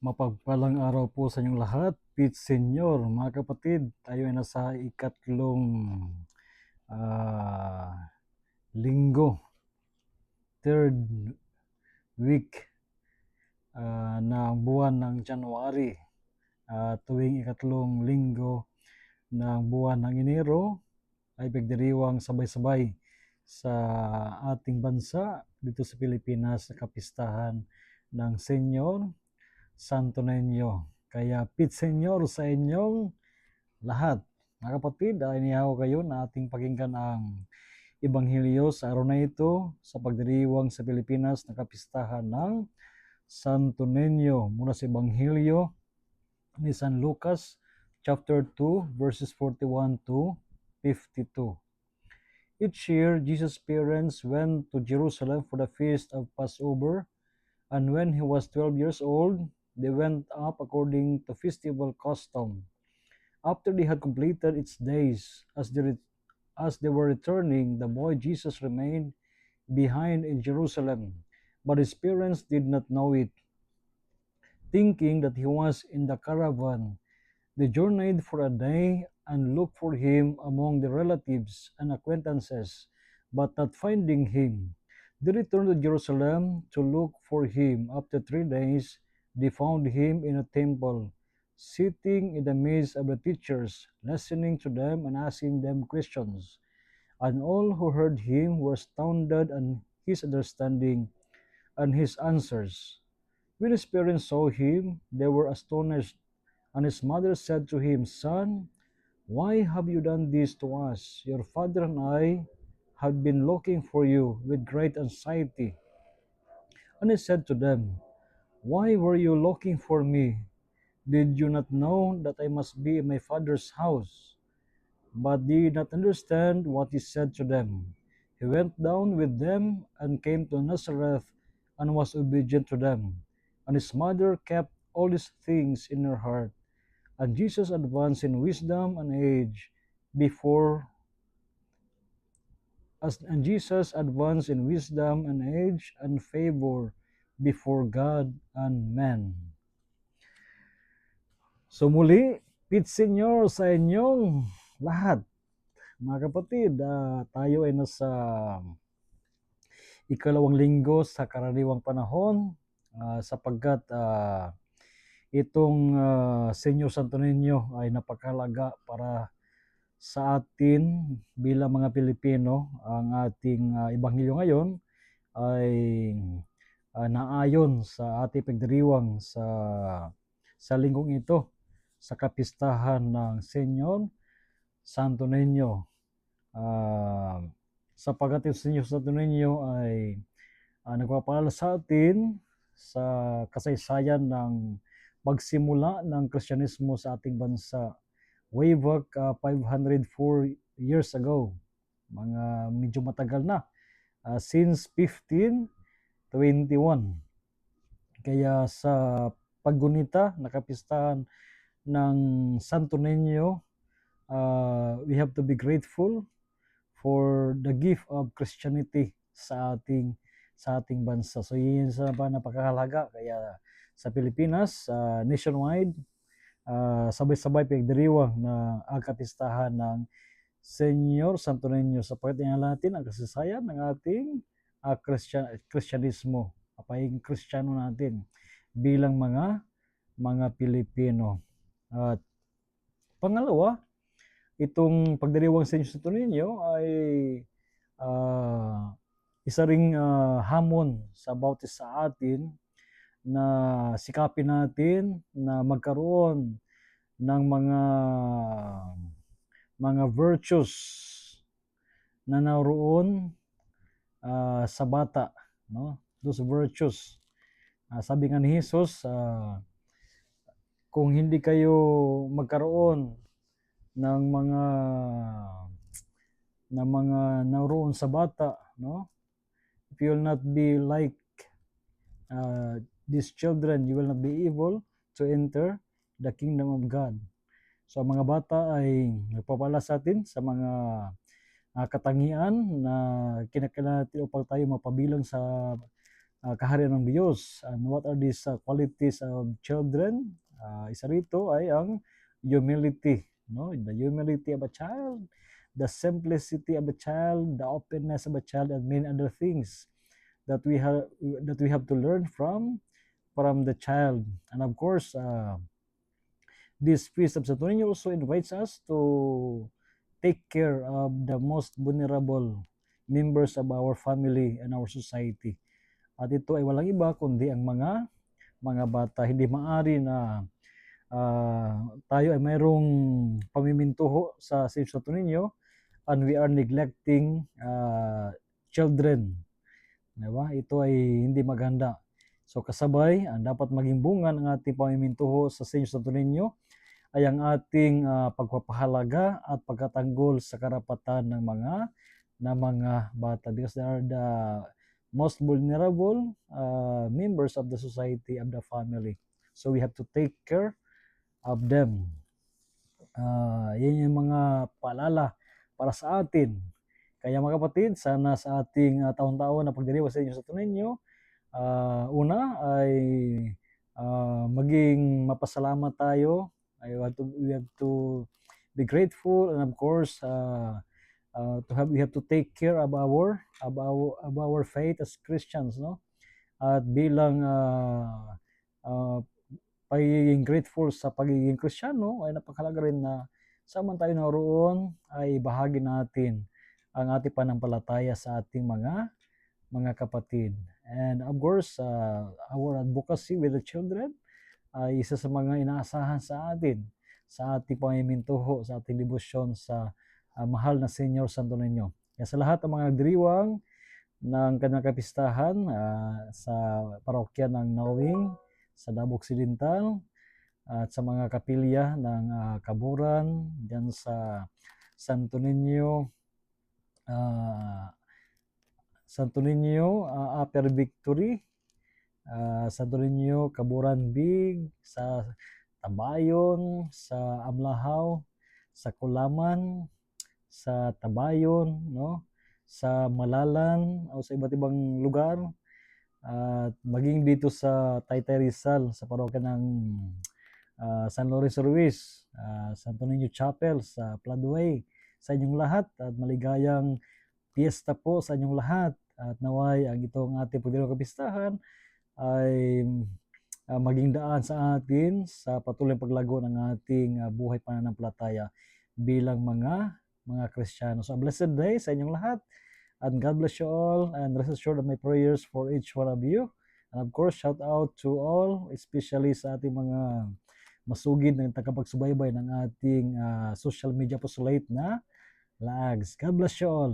Mapagpalang araw po sa inyong lahat, Pete Senior, mga kapatid. Tayo ay nasa ikatlong linggo, third week ng buwan ng January, tuwing ikatlong linggo ng buwan ng Enero ay pagdiriwang sabay-sabay sa ating bansa dito sa Pilipinas na kapistahan ng Senyor Santo Niño. Kaya Pete Senior sa inyong lahat. Mga kapatid, inihaw kayo na ating pakinggan ang Ebanghelyo sa araw na ito sa pagdiriwang sa Pilipinas na kapistahan ng Santo Niño mula sa Ebanghelyo ni San Lucas chapter 2 verses 41 to 52. Each year, Jesus' parents went to Jerusalem for the feast of Passover, and when he was 12 years old, they went up according to festival custom. After they had completed its days, as they were returning, the boy Jesus remained behind in Jerusalem, but his parents did not know it. Thinking that he was in the caravan, they journeyed for a day and looked for him among the relatives and acquaintances, but not finding him, they returned to Jerusalem to look for him. After 3 days, they found him in a temple, sitting in the midst of the teachers, listening to them and asking them questions. And all who heard him were astounded at his understanding and his answers. When his parents saw him, they were astonished. And his mother said to him, "Son, why have you done this to us? Your father and I have been looking for you with great anxiety." And he said to them, "Why were you looking for me? Did you not know that I must be in my father's house?" But they did not understand what he said to them. He went down with them and came to Nazareth and was obedient to them. And his mother kept all these things in her heart. And Jesus advanced in wisdom and age before and Jesus advanced in wisdom and age and favor before God and men. So muli, Pete Senior sa inyong lahat. Mga kapatid, tayo ay nasa ikalawang linggo sa karaniwang panahon sapagkat itong Senyor Santo Niño ay napakahalaga para sa atin bilang mga Pilipino. Ang ating ebanghelyo ngayon ay naayon sa ating pagdiriwang sa linggong ito sa kapistahan ng Senyor Santo Niño. Sapagkat yung Senyor Santo Niño ay nagpapaalala sa atin sa kasaysayan ng pagsimula ng Kristyanismo sa ating bansa way back 504 years ago. Medyo matagal na, since 1521. Kaya sa paggunita na kapistahan ng Santo Niño, we have to be grateful for the gift of Christianity sa ating bansa. So yun sa napakahalaga. Kaya sa Pilipinas, nationwide, sabay-sabay pagdiriwang na ang kapistahan ng Senyor Santo Niño sapagkat tingnan natin ang kasaysayan ng ating Kristyanismo, pagiging Kristiyano natin bilang mga Pilipino. At pangalawa, itong pagdiriwang sa Senyor Santo Niño ay isa ring hamon sa bawat isa sa atin na sikapin natin na magkaroon ng mga virtues na naroon sa bata, no? Those virtues. Sabi nga ni Jesus, kung hindi kayo magkaroon ng mga naroon sa bata, no? If you will not be like these children, you will not be able to enter the kingdom of God. So ang mga bata ay nagpapala sa atin sa mga katangian na kinakailangan natin upang tayo mapabilang sa kaharian ng Diyos. And what are these qualities of children? Isa rito ay ang humility, no? The humility of a child, the simplicity of a child, the openness of a child, and many other things that we have to learn from the child. And of course, this feast of Santo Niño also invites us to take care of the most vulnerable members of our family and our society. At ito ay walang iba kundi ang mga bata. Hindi maari na tayo ay mayroong pamimintuho sa Santo Niño and we are neglecting children. Diba? Ito ay hindi maganda. So kasabay, ang dapat maging bunga ng ating pamimintuho sa Santo Niño ay ang ating pagpapahalaga at pagkatanggol sa karapatan ng mga bata, because they are the most vulnerable members of the society, of the family. So we have to take care of them. Yan yung mga paalala para sa atin. Kaya mga kapatid, sana sa ating taon-taon na pagdiriwang sa inyo sa Niño, una ay maging mapasalamat tayo. We have to be grateful, and of course we have to take care of our faith as Christians, no? At bilang pagiging grateful sa pagiging Kristiyano ay napakahalaga rin na saan man tayo naroon ay bahagi natin ang ating panampalataya sa ating mga kapatid. And of course, our advocacy with the children ay isa sa mga inaasahan sa atin sa ating pamimintuho, sa ating debosyon sa mahal na Senyor Santo Niño. Kaya sa lahat ng mga nagdiriwang ng kanyang kapistahan sa parokya ng Nawing, sa Davao Occidental, at sa mga kapilya ng Kaburan, dyan sa Santo Niño, Upper Victory, Santo Niño, Kaburan Big, sa Tabayon, sa Amlahaw, sa Kulaman, sa Tabayon, no? Sa Malalan, o sa iba't ibang lugar, at maging dito sa Taytay Rizal, sa parokya ng San Lorenzo Ruiz, Santo Niño Chapel, sa Floodway, sa inyong lahat, at maligayang piyesta po sa inyong lahat. At naway ang itong ating pagdiriwang kapistahan ay maging daan sa atin sa patuloy paglago ng ating buhay pananampalataya bilang mga Kristiyano. So a blessed day sa inyong lahat, and God bless you all, and rest assured of my prayers for each one of you. And of course, shout out to all, especially sa ating mga masugid na tagapagsubaybay ng ating social media apostolate na lags. God bless you all.